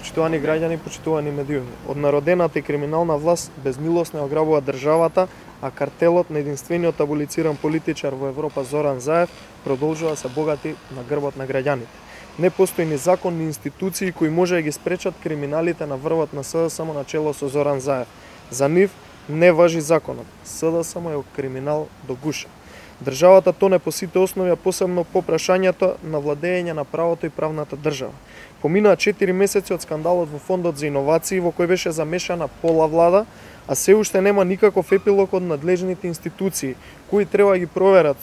Почитувани граѓани, почитувани медиуми, од народената и криминална власт безмилосно ја ограбува државата, а картелот на единствениот аболициран политичар во Европа Зоран Заев продолжува да се богати на грбот на граѓаните. Не постои ни закон, ни институции кои може да ги спречат криминалите на врвот на СДСМ на чело со Зоран Заев. За нив не важи законот. СДСМ е криминал до гуша. Државата тоне по сите основи, а посебно по прашањето на владење на правото и правната држава. Поминаа 4 месеци од скандалот во Фондот за иновации во кој беше замешана пола влада, а се уште нема никаков епилог од надлежните институции, кои треба да ги проверат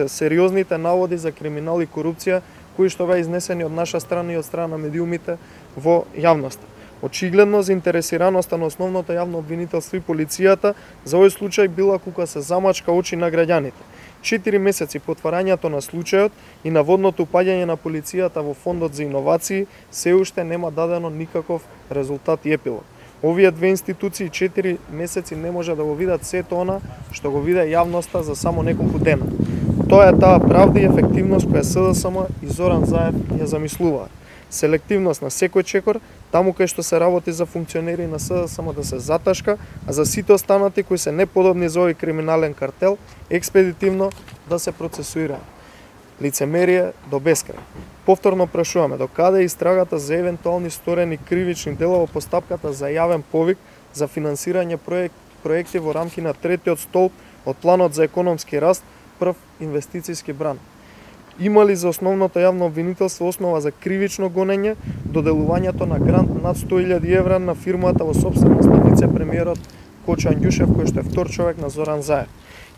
сериозните наводи за криминал и корупција, кои што беа изнесени од наша страна и од страна на медиумите во јавноста. Очигледно заинтересираноста на основното јавно обвинителство и полицијата за овој случај била кога се замачка очи на граѓаните. 4 месеци по отварањето на случајот и наводното упаѓање на полицијата во Фондот за иновации се уште нема дадено никаков резултат и епилог. Овие две институции 4 месеци не може да го видат сето она што го виде јавноста за само неколку дена. Тоа е таа правда и ефективност која СДСМ и Зоран Заев ја замислуваат. Селективност на секој чекор, таму кај што се работи за функционери на СДСМ да се заташка, а за сите останати кои се неподобни за овој криминален картел, експедитивно да се процесуира. Лицемерие до бескрај. Повторно прашуваме до каде е истрагата за евентуални сторени кривични дела во постапката за јавен повик за финансирање проекти во рамки на третиот столб од планот за економски раст, прв инвестициски бран. Има ли за основното јавно обвинителство основа за кривично гонење доделувањето на грант над 100.000 евра на фирмата во собственост на вице-премиерот Кочо Андјушев, кој што е втор човек на Зоран Заев?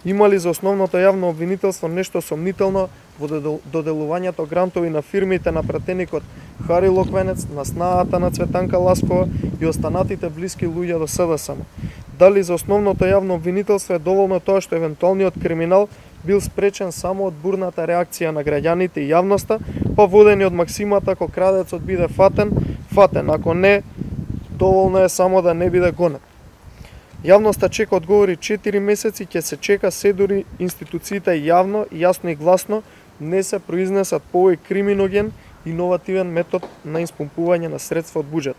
Има ли за основното јавно обвинителство нешто сомнително во доделувањето грантови на фирмите на пратеникот Хари Локвенец, на снаата на Цветанка Ласкова и останатите блиски луѓе до СДСМ? Дали за основното јавно обвинителство е доволно тоа што евентуалниот криминал бил спречен само од бурната реакција на граѓаните и јавноста, па водени од максимата ако крадецот биде фатен, фатен, ако не, доволно е само да не биде гонет. Јавноста чека одговори 4 месеци, ќе се чека се дури институциите јавно, јасно и гласно не се произнесат по овој криминоген, иновативен метод на испумпување на средства од буџет.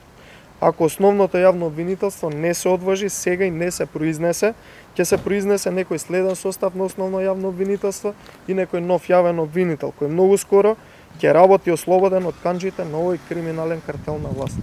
Ако основното јавно обвинителство не се одважи сега и не се произнесе, ќе се произнесе некој следен состав на основно јавно обвинителство и некој нов јавен обвинител, кој многу скоро ќе работи ослободен од канџите на овој криминален картел на власт.